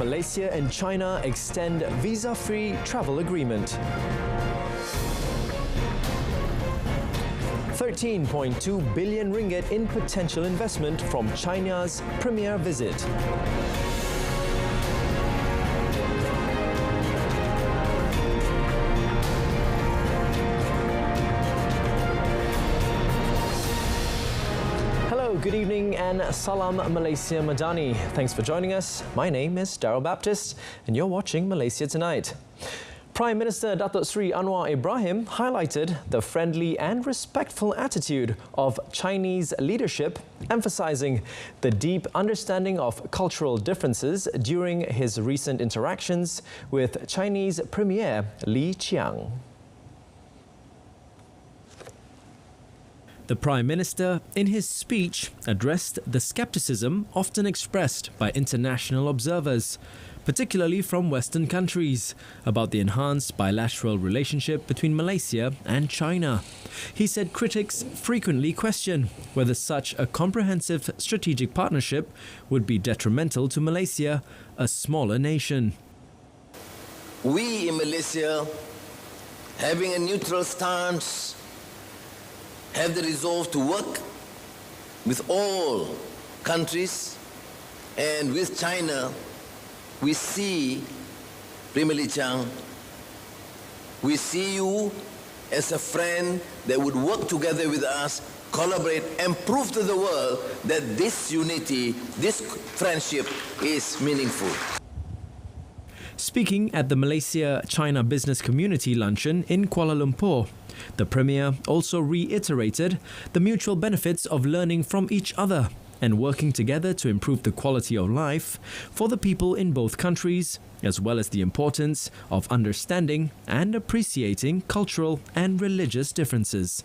Malaysia and China extend visa-free travel agreement. 13.2 billion ringgit in potential investment from China's premier visit. Good evening and Salam Malaysia Madani. Thanks for joining us. My name is Darryl Baptist and you're watching Malaysia Tonight. Prime Minister Datuk Seri Anwar Ibrahim highlighted the friendly and respectful attitude of Chinese leadership, emphasizing the deep understanding of cultural differences during his recent interactions with Chinese Premier Li Qiang. The Prime Minister, in his speech, addressed the skepticism often expressed by international observers, particularly from Western countries, about the enhanced bilateral relationship between Malaysia and China. He said critics frequently question whether such a comprehensive strategic partnership would be detrimental to Malaysia, a smaller nation. We in Malaysia, having a neutral stance, have the resolve to work with all countries, and with China, we see Premier Li Qiang, we see you as a friend that would work together with us, collaborate and prove to the world that this unity, this friendship is meaningful. Speaking at the Malaysia-China Business Community Luncheon in Kuala Lumpur, the Premier also reiterated the mutual benefits of learning from each other and working together to improve the quality of life for the people in both countries, as well as the importance of understanding and appreciating cultural and religious differences.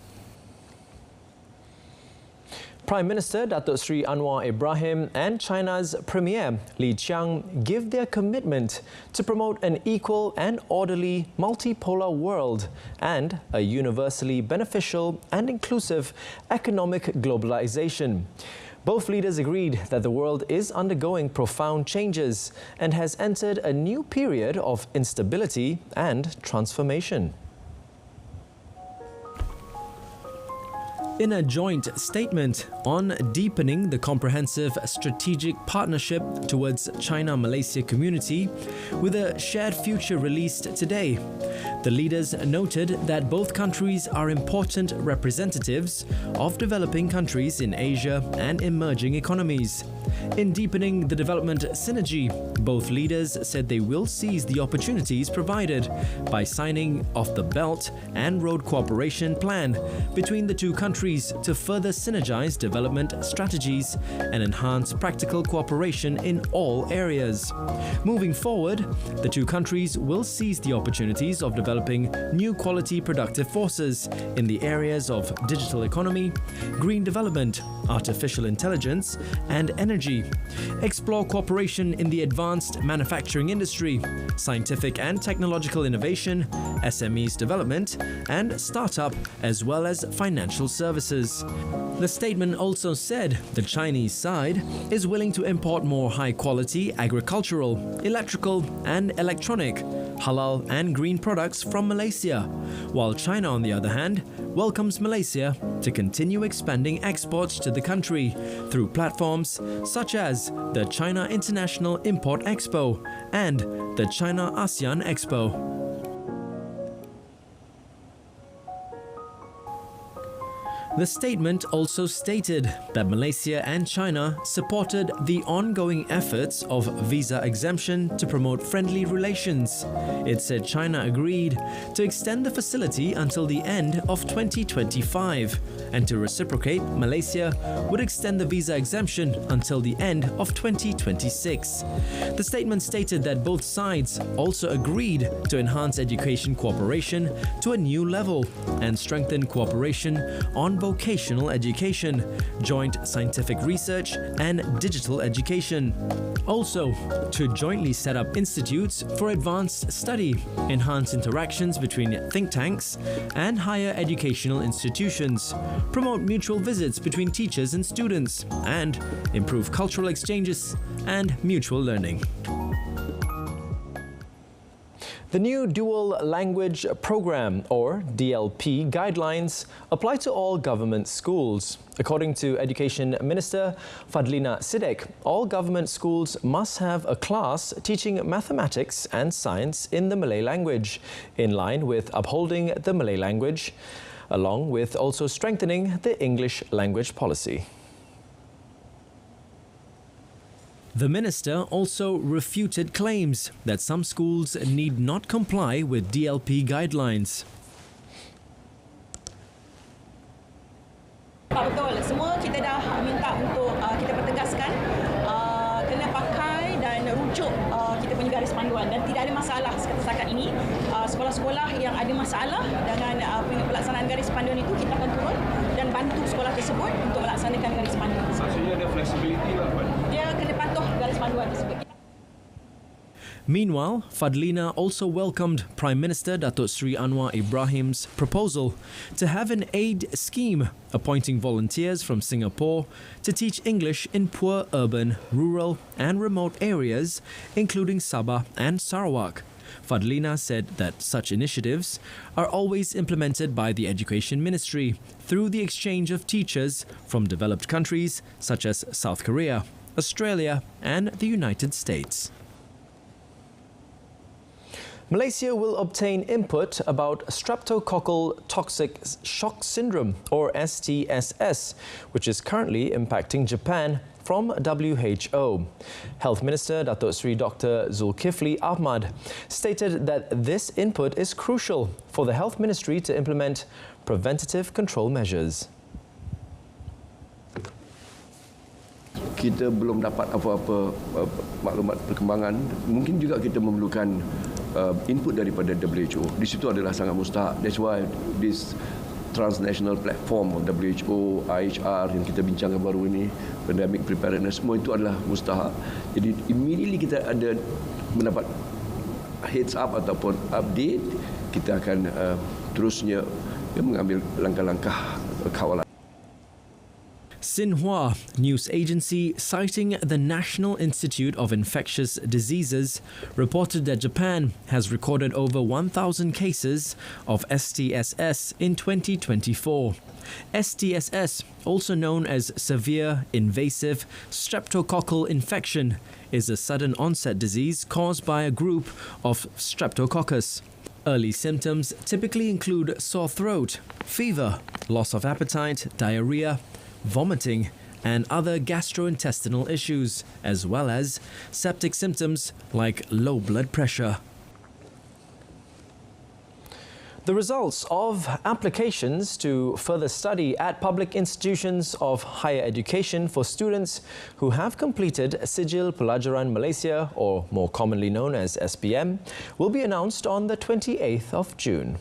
Prime Minister Datuk Seri Anwar Ibrahim and China's Premier Li Qiang give their commitment to promote an equal and orderly multipolar world and a universally beneficial and inclusive economic globalization. Both leaders agreed that the world is undergoing profound changes and has entered a new period of instability and transformation. In a joint statement on deepening the comprehensive strategic partnership towards China-Malaysia community with a shared future released today, the leaders noted that both countries are important representatives of developing countries in Asia and emerging economies. In deepening the development synergy, both leaders said they will seize the opportunities provided by signing off the Belt and Road Cooperation Plan between the two countries to further synergize development strategies and enhance practical cooperation in all areas. Moving forward, the two countries will seize the opportunities of developing new quality productive forces in the areas of digital economy, green development, artificial intelligence, and energy. Explore cooperation in the advanced manufacturing industry, scientific and technological innovation, SMEs development, and startup, as well as financial services. The statement also said the Chinese side is willing to import more high-quality agricultural, electrical, and electronic, halal and green products from Malaysia, while China, on the other hand, welcomes Malaysia to continue expanding exports to the country through platforms such as the China International Import Expo and the China ASEAN Expo. The statement also stated that Malaysia and China supported the ongoing efforts of visa exemption to promote friendly relations. It said China agreed to extend the facility until the end of 2025, and to reciprocate, Malaysia would extend the visa exemption until the end of 2026. The statement stated that both sides also agreed to enhance education cooperation to a new level and strengthen cooperation on vocational education, joint scientific research, and digital education. Also, to jointly set up institutes for advanced study, enhance interactions between think tanks and higher educational institutions, promote mutual visits between teachers and students, and improve cultural exchanges and mutual learning. The new Dual Language Program, or DLP, guidelines apply to all government schools. According to Education Minister Fadlina Sidek, all government schools must have a class teaching mathematics and science in the Malay language, in line with upholding the Malay language, along with also strengthening the English language policy. The minister also refuted claims that some schools need not comply with DLP guidelines. Betul, semua kita dah minta untuk kita pertegaskan kena pakai dan rujuk kita punya garis panduan dan tidak ada masalah setakat ini. Sekolah-sekolah yang ada masalah dengan pelaksanaan garis panduan itu kita akan turun dan bantu sekolah tersebut untuk melaksanakan garis panduan tersebut. Maksudnya ada flexibility lah, Pak? Dia kena patuh garis panduan tersebut. Meanwhile, Fadlina also welcomed Prime Minister Datuk Seri Anwar Ibrahim's proposal to have an aid scheme appointing volunteers from Singapore to teach English in poor urban, rural and remote areas, including Sabah and Sarawak. Fadlina said that such initiatives are always implemented by the Education Ministry through the exchange of teachers from developed countries such as South Korea, Australia and the United States. Malaysia will obtain input about streptococcal toxic shock syndrome, or STSS, which is currently impacting Japan, from WHO. Health Minister Datuk Seri Dr. Zulkifli Ahmad stated that this input is crucial for the Health Ministry to implement preventative control measures. Kita belum dapat apa-apa maklumat perkembangan. Mungkin juga kita memerlukan input daripada WHO. Di situ adalah sangat mustahak. That's why this transnational platform of WHO, IHR yang kita bincangkan baru ini, pandemic preparedness, semua itu adalah mustahak. Jadi immediately kita ada mendapat heads up ataupun update, kita akan terusnya mengambil langkah-langkah kawalan. Xinhua news agency, citing the National Institute of Infectious Diseases, reported that Japan has recorded over 1,000 cases of STSS in 2024. STSS, also known as severe invasive streptococcal infection, is a sudden onset disease caused by a group of streptococcus. Early symptoms typically include sore throat, fever, loss of appetite, diarrhea, vomiting and other gastrointestinal issues, as well as septic symptoms like low blood pressure. The results of applications to further study at public institutions of higher education for students who have completed Sijil Pelajaran Malaysia, or more commonly known as SPM, will be announced on the 28th of June.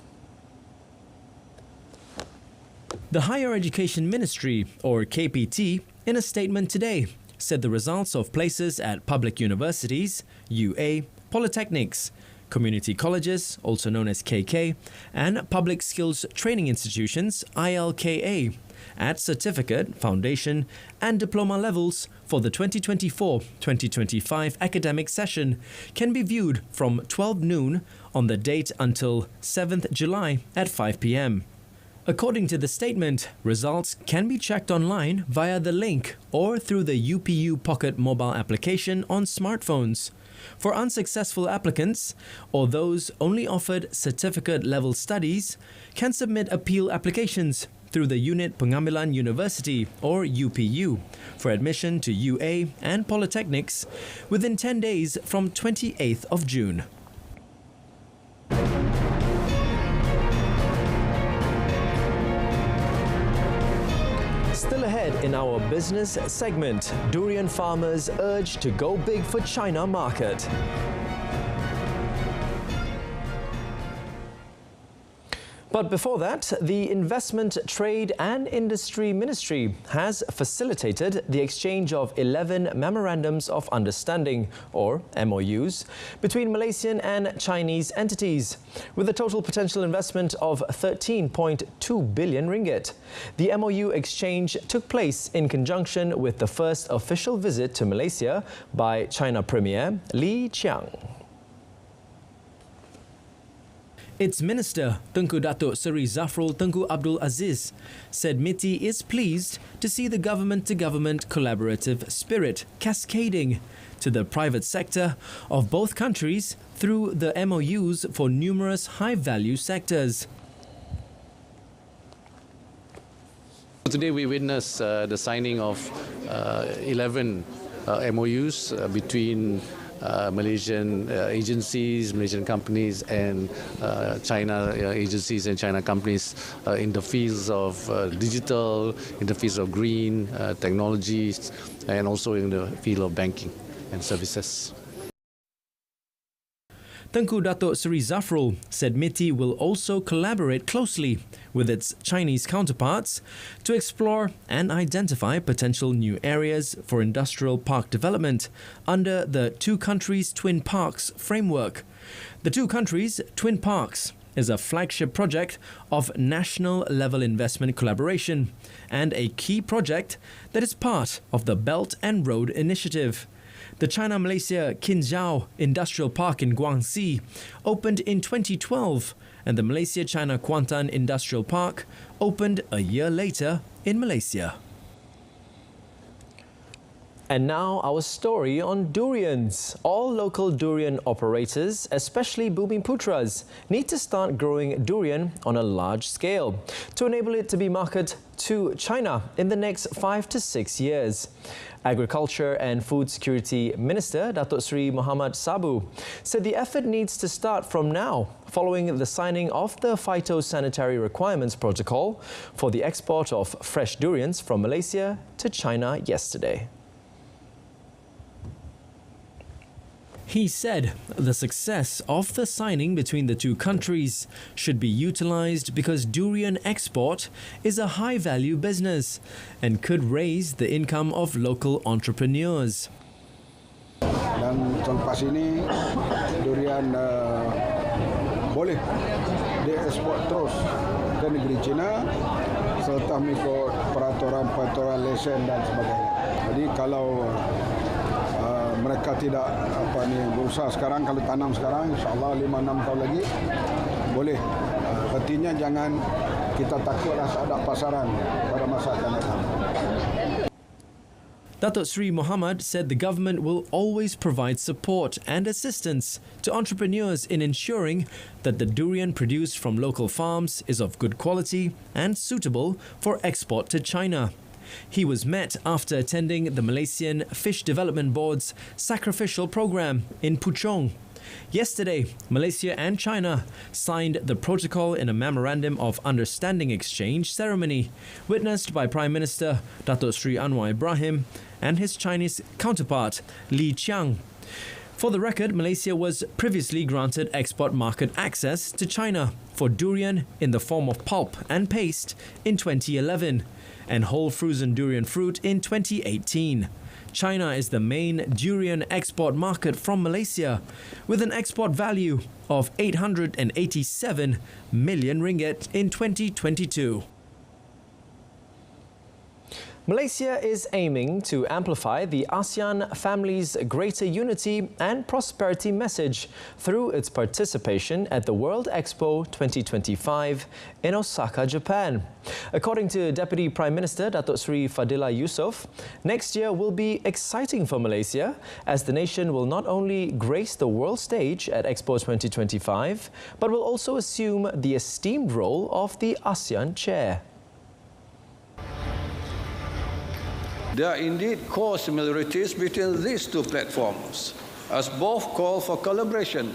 The Higher Education Ministry, or KPT, in a statement today, said the results of places at public universities, UA, polytechnics, community colleges, also known as KK, and public skills training institutions, ILKA, at certificate, foundation and diploma levels for the 2024-2025 academic session can be viewed from 12 noon on the date until 7th July at 5 p.m. According to the statement, results can be checked online via the link or through the UPU Pocket mobile application on smartphones. For unsuccessful applicants or those only offered certificate-level studies, can submit appeal applications through the Unit Pengambilan University, or UPU, for admission to UA and polytechnics within 10 days from 28th of June. Still ahead in our business segment, durian farmers urge to go big for China market. But before that, the Investment, Trade and Industry Ministry has facilitated the exchange of 11 Memorandums of Understanding, or MOUs, between Malaysian and Chinese entities, with a total potential investment of 13.2 billion ringgit. The MOU exchange took place in conjunction with the first official visit to Malaysia by China Premier Li Qiang. Its Minister, Tengku Datuk Seri Zafrul Tengku Abdul Aziz, said MITI is pleased to see the government-to-government collaborative spirit cascading to the private sector of both countries through the MOUs for numerous high-value sectors. Today we witnessed the signing of 11 MOUs between Malaysian agencies, Malaysian companies and China agencies and China companies in the fields of digital, in the fields of green technologies and also in the field of banking and services. Tengku Datuk Seri Zafrul said MITI will also collaborate closely with its Chinese counterparts to explore and identify potential new areas for industrial park development under the Two Countries Twin Parks framework. The Two Countries Twin Parks is a flagship project of national-level investment collaboration and a key project that is part of the Belt and Road Initiative. The China-Malaysia Qinzhou Industrial Park in Guangxi opened in 2012 and the Malaysia-China Kuantan Industrial Park opened a year later in Malaysia. And now our story on durians. All local durian operators, especially Bumiputras, need to start growing durian on a large scale to enable it to be marketed to China in the next 5 to 6 years. Agriculture and Food Security Minister Datuk Seri Muhammad Sabu said the effort needs to start from now following the signing of the Phytosanitary Requirements Protocol for the export of fresh durians from Malaysia to China yesterday. He said the success of the signing between the two countries should be utilised because durian export is a high-value business and could raise the income of local entrepreneurs. Dan selepas ini durian boleh diekspor terus ke negeri China serta mengikut peraturan lesen dan sebagainya. Jadi kalau mereka tidak berusaha sekarang, kalau tanam sekarang, insyaAllah 5-6 tahun lagi boleh. Artinya jangan kita takutlah ada pasaran pada masa akan datang. Datuk Seri Muhammad said the government will always provide support and assistance to entrepreneurs in ensuring that the durian produced from local farms is of good quality and suitable for export to China. He was met after attending the Malaysian Fish Development Board's sacrificial program in Puchong. Yesterday, Malaysia and China signed the protocol in a Memorandum of Understanding exchange ceremony, witnessed by Prime Minister Datuk Seri Anwar Ibrahim and his Chinese counterpart, Li Qiang. For the record, Malaysia was previously granted export market access to China for durian in the form of pulp and paste in 2011. And whole frozen durian fruit in 2018. China is the main durian export market from Malaysia, with an export value of 887 million ringgit in 2022. Malaysia is aiming to amplify the ASEAN family's greater unity and prosperity message through its participation at the World Expo 2025 in Osaka, Japan. According to Deputy Prime Minister Datuk Seri Fadillah Yusof, next year will be exciting for Malaysia as the nation will not only grace the world stage at Expo 2025 but will also assume the esteemed role of the ASEAN chair. There are indeed core similarities between these two platforms, as both call for collaboration,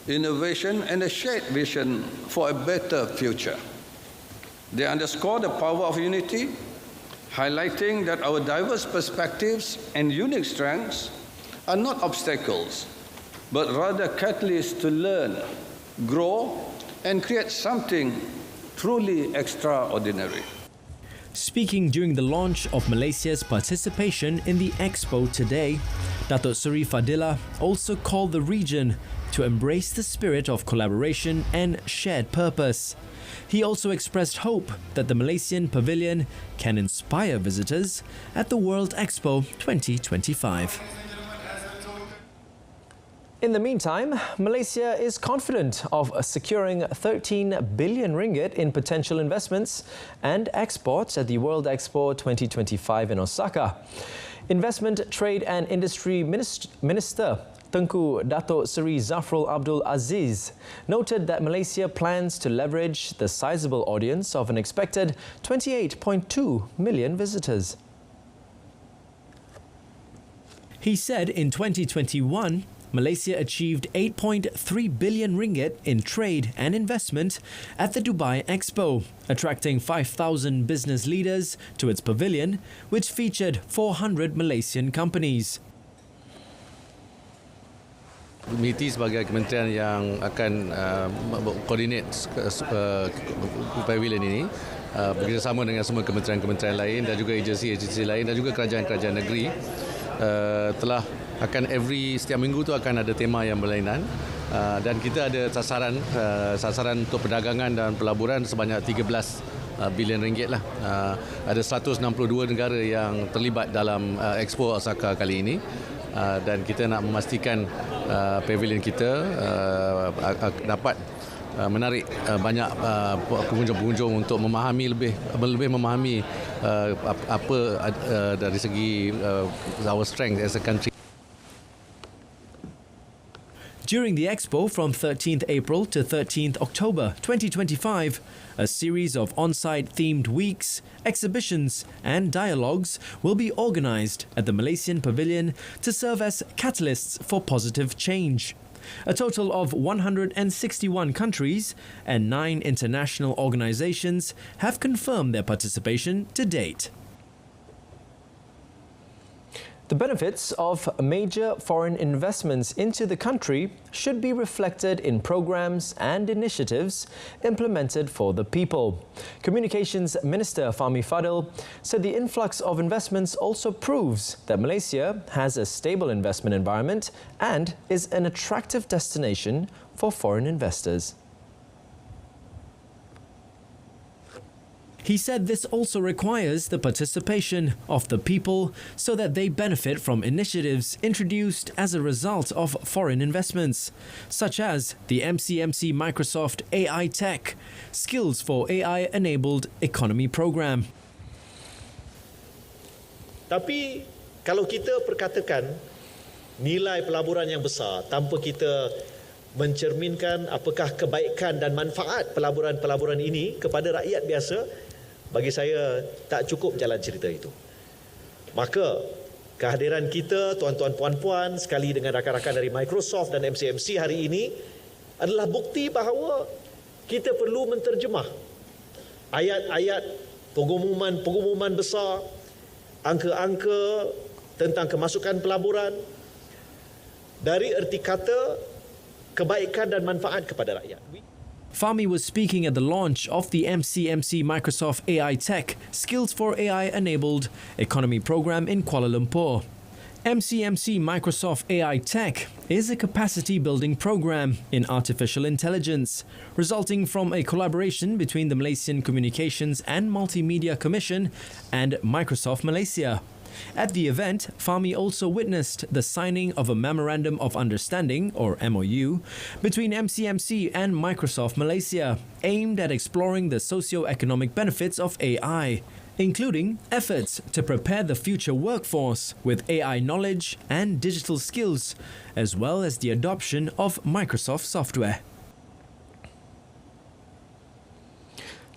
innovation and a shared vision for a better future. They underscore the power of unity, highlighting that our diverse perspectives and unique strengths are not obstacles, but rather catalysts to learn, grow and create something truly extraordinary. Speaking during the launch of Malaysia's participation in the Expo today, Datuk Seri Fadillah also called the region to embrace the spirit of collaboration and shared purpose. He also expressed hope that the Malaysian pavilion can inspire visitors at the World Expo 2025. In the meantime, Malaysia is confident of securing 13 billion ringgit in potential investments and exports at the World Expo 2025 in Osaka. Investment, Trade and Industry Minister Tengku Datuk Seri Zafrul Abdul Aziz noted that Malaysia plans to leverage the sizable audience of an expected 28.2 million visitors. He said in 2021, Malaysia achieved 8.3 billion ringgit in trade and investment at the Dubai Expo, attracting 5,000 business leaders to its pavilion, which featured 400 Malaysian companies. MITI sebagai kementerian yang akan koordinat pavilion ini bekerjasama dengan semua kementerian-kementerian lain dan juga agensi-agensi lain dan juga kerajaan-kerajaan negeri telah akan setiap minggu tu akan ada tema yang berlainan dan kita ada sasaran untuk perdagangan dan pelaburan sebanyak 13 bilion ringgit lah. Ada 162 negara yang terlibat dalam Expo Osaka kali ini dan kita nak memastikan pavilion kita dapat menarik banyak pengunjung-pengunjung untuk lebih memahami apa dari segi our strength as a country. During the Expo from 13th April to 13th October 2025, a series of on-site themed weeks, exhibitions and dialogues will be organised at the Malaysian Pavilion to serve as catalysts for positive change. A total of 161 countries and 9 international organisations have confirmed their participation to date. The benefits of major foreign investments into the country should be reflected in programs and initiatives implemented for the people. Communications Minister Fahmi Fadil said the influx of investments also proves that Malaysia has a stable investment environment and is an attractive destination for foreign investors. He said this also requires the participation of the people so that they benefit from initiatives introduced as a result of foreign investments, such as the MCMC Microsoft AI Tech, Skills for AI-Enabled Economy Program. Tapi kalau kita perkatakan nilai pelaburan yang besar tanpa kita mencerminkan apakah kebaikan dan manfaat pelaburan-pelaburan ini kepada rakyat biasa, bagi saya tak cukup jalan cerita itu. Maka kehadiran kita, tuan-tuan puan-puan, sekali dengan rakan-rakan dari Microsoft dan MCMC hari ini adalah bukti bahawa kita perlu menterjemah ayat-ayat pengumuman besar, angka-angka tentang kemasukan pelaburan dari erti kata kebaikan dan manfaat kepada rakyat. Fahmi was speaking at the launch of the MCMC Microsoft AI Tech Skills for AI-Enabled Economy Program in Kuala Lumpur. MCMC Microsoft AI Tech is a capacity-building program in artificial intelligence, resulting from a collaboration between the Malaysian Communications and Multimedia Commission and Microsoft Malaysia. At the event, Fahmi also witnessed the signing of a Memorandum of Understanding, or MOU, between MCMC and Microsoft Malaysia, aimed at exploring the socio-economic benefits of AI, including efforts to prepare the future workforce with AI knowledge and digital skills, as well as the adoption of Microsoft software.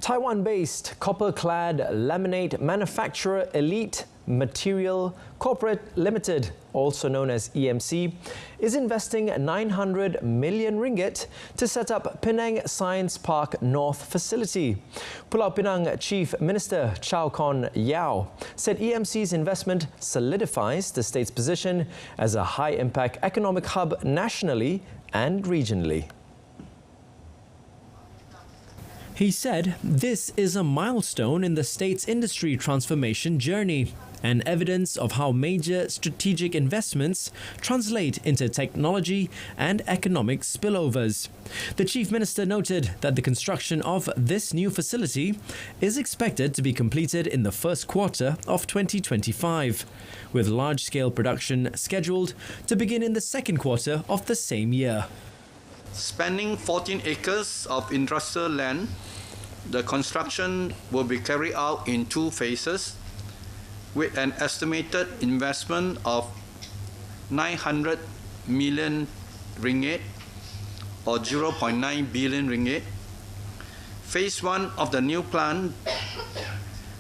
Taiwan-based copper-clad laminate manufacturer Elite Material Corporate Limited, also known as EMC, is investing 900 million ringgit to set up Penang Science Park North facility. Pulau Pinang Chief Minister Chow Kon Yao said EMC's investment solidifies the state's position as a high-impact economic hub nationally and regionally. He said this is a milestone in the state's industry transformation journey and evidence of how major strategic investments translate into technology and economic spillovers. The Chief Minister noted that the construction of this new facility is expected to be completed in the first quarter of 2025, with large-scale production scheduled to begin in the second quarter of the same year. Spanning 14 acres of industrial land, the construction will be carried out in 2 phases with an estimated investment of 900 million ringgit or 0.9 billion ringgit. Phase 1 of the new plant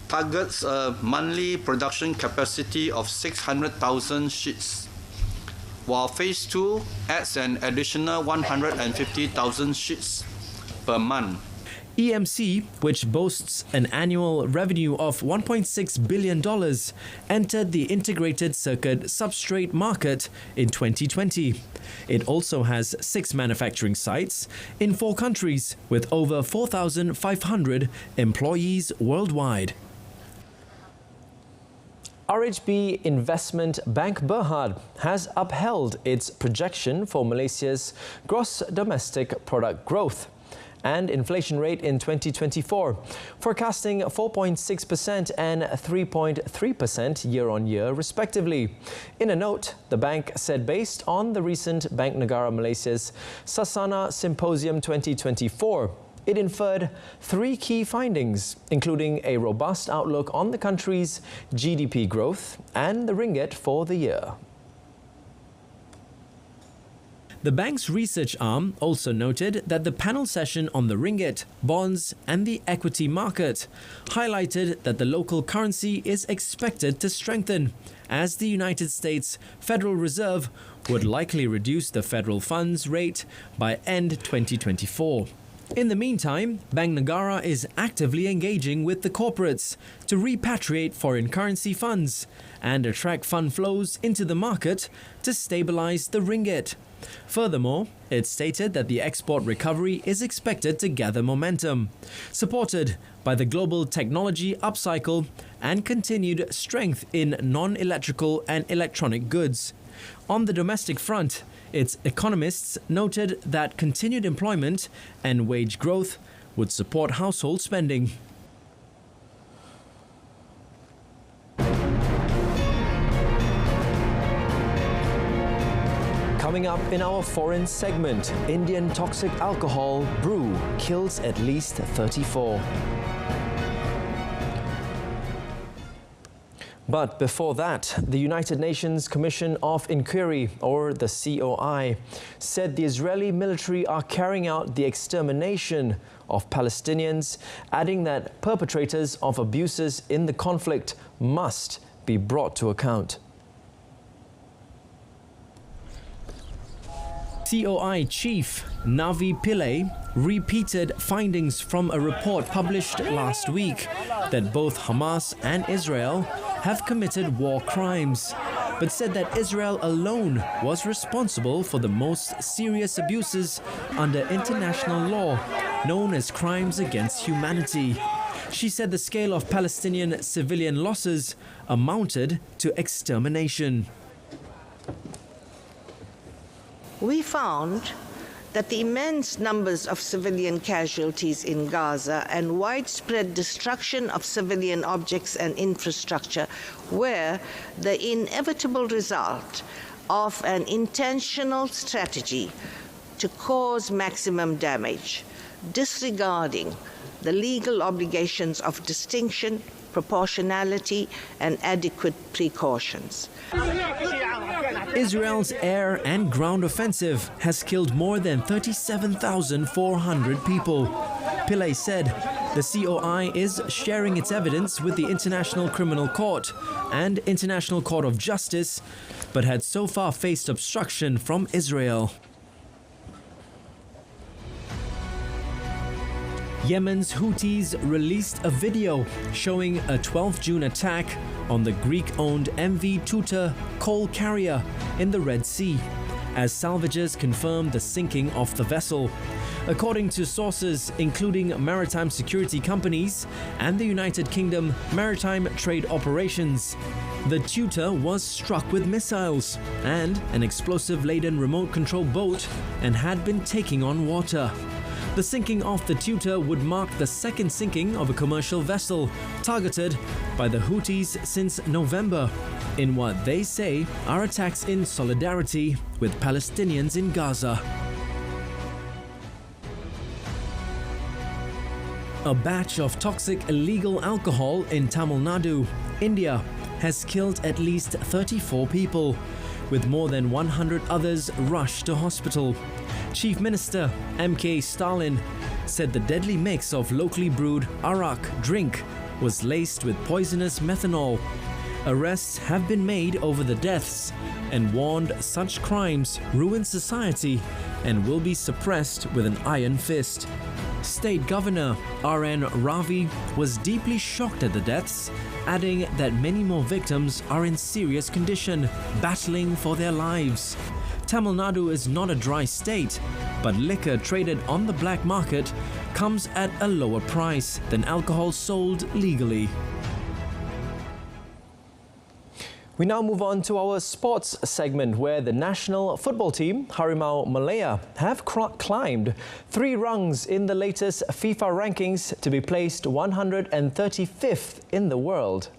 targets a monthly production capacity of 600,000 sheets, while Phase 2 adds an additional 150,000 sheets per month. EMC, which boasts an annual revenue of $1.6 billion, entered the integrated circuit substrate market in 2020. It also has 6 manufacturing sites in 4 countries with over 4,500 employees worldwide. RHB Investment Bank Berhad has upheld its projection for Malaysia's gross domestic product growth and inflation rate in 2024, forecasting 4.6% and 3.3% year-on-year respectively. In a note, the bank said based on the recent Bank Negara Malaysia's Sasana Symposium 2024, it inferred 3 key findings, including a robust outlook on the country's GDP growth and the ringgit for the year. The bank's research arm also noted that the panel session on the ringgit, bonds and the equity market highlighted that the local currency is expected to strengthen, as the United States Federal Reserve would likely reduce the federal funds rate by end 2024. In the meantime, Bank Negara is actively engaging with the corporates to repatriate foreign currency funds and attract fund flows into the market to stabilize the ringgit. Furthermore, it stated that the export recovery is expected to gather momentum, supported by the global technology upcycle and continued strength in non-electrical and electronic goods. On the domestic front, its economists noted that continued employment and wage growth would support household spending. Coming up in our foreign segment, Indian toxic alcohol brew kills at least 34. But before that, the United Nations Commission of Inquiry, or the COI, said the Israeli military are carrying out the extermination of Palestinians, adding that perpetrators of abuses in the conflict must be brought to account. COI Chief Navi Pillay repeated findings from a report published last week that both Hamas and Israel have committed war crimes, but said that Israel alone was responsible for the most serious abuses under international law, known as crimes against humanity. She said the scale of Palestinian civilian losses amounted to extermination. We found that the immense numbers of civilian casualties in Gaza and widespread destruction of civilian objects and infrastructure were the inevitable result of an intentional strategy to cause maximum damage, disregarding the legal obligations of distinction, proportionality, and adequate precautions. Israel's air and ground offensive has killed more than 37,400 people. Pillay said the COI is sharing its evidence with the International Criminal Court and International Court of Justice, but had so far faced obstruction from Israel. Yemen's Houthis released a video showing a 12 June attack on the Greek-owned MV Tutor coal carrier in the Red Sea, as salvagers confirmed the sinking of the vessel. According to sources including maritime security companies and the United Kingdom Maritime Trade Operations, the Tutor was struck with missiles and an explosive-laden remote-control boat and had been taking on water. The sinking of the Tutor would mark the second sinking of a commercial vessel targeted by the Houthis since November, in what they say are attacks in solidarity with Palestinians in Gaza. A batch of toxic illegal alcohol in Tamil Nadu, India, has killed at least 34 people, with more than 100 others rushed to hospital. Chief Minister M.K. Stalin said the deadly mix of locally brewed arak drink was laced with poisonous methanol. Arrests have been made over the deaths and warned such crimes ruin society and will be suppressed with an iron fist. State Governor R.N. Ravi was deeply shocked at the deaths, adding that many more victims are in serious condition, battling for their lives. Tamil Nadu is not a dry state, but liquor traded on the black market comes at a lower price than alcohol sold legally. We now move on to our sports segment, where the national football team, Harimau Malaya, have climbed 3 rungs in the latest FIFA rankings to be placed 135th in the world.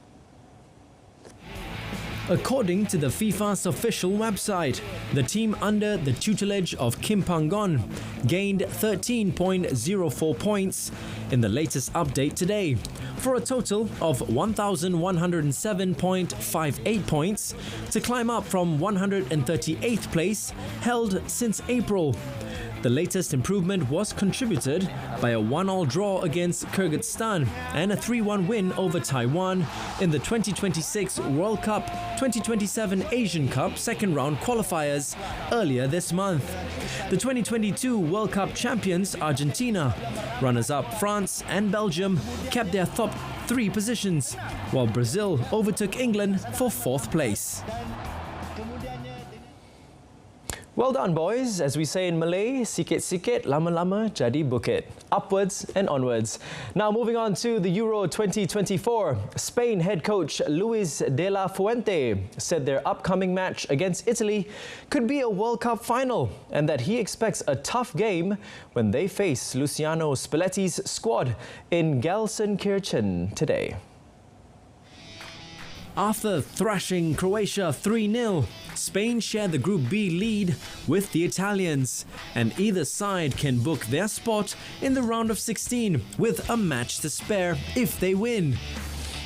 According to the FIFA's official website, the team under the tutelage of Kim Panggon gained 13.04 points in the latest update today, for a total of 1,107.58 points to climb up from 138th place held since April. The latest improvement was contributed by a 1-1 draw against Kyrgyzstan and a 3-1 win over Taiwan in the 2026 World Cup 2027 Asian Cup second round qualifiers earlier this month. The 2022 World Cup champions Argentina, runners-up France and Belgium kept their top 3 positions, while Brazil overtook England for 4th place. Well done, boys. As we say in Malay, sikit-sikit, lama-lama jadi bukit. Upwards and onwards. Now moving on to the Euro 2024. Spain head coach Luis de la Fuente said their upcoming match against Italy could be a World Cup final, and that he expects a tough game when they face Luciano Spalletti's squad in Gelsenkirchen today. After thrashing Croatia 3-0, Spain share the Group B lead with the Italians, and either side can book their spot in the round of 16 with a match to spare if they win.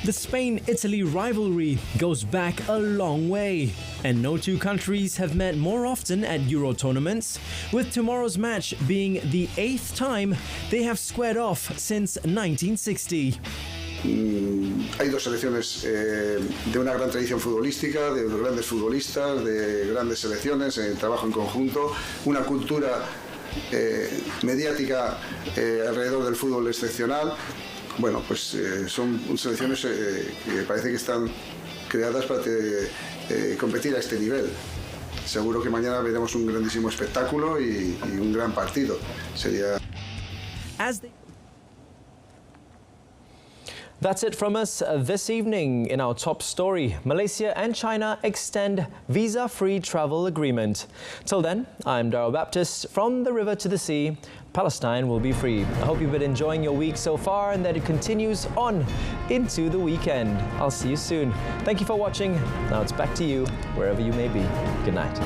The Spain-Italy rivalry goes back a long way, and no two countries have met more often at Euro tournaments, with tomorrow's match being the 8th time they have squared off since 1960. Hay dos selecciones de una gran tradición futbolística, de grandes futbolistas, de grandes selecciones, trabajo en conjunto, una cultura mediática alrededor del fútbol excepcional. Bueno, pues son selecciones que parece que están creadas para competir a este nivel. Seguro que mañana veremos un grandísimo espectáculo y un gran partido. Sería... That's it from us this evening in our top story. Malaysia and China extend visa-free travel agreement. Till then, I'm Darryl Baptist. From the river to the sea, Palestine will be free. I hope you've been enjoying your week so far and that it continues on into the weekend. I'll see you soon. Thank you for watching. Now it's back to you, wherever you may be. Good night.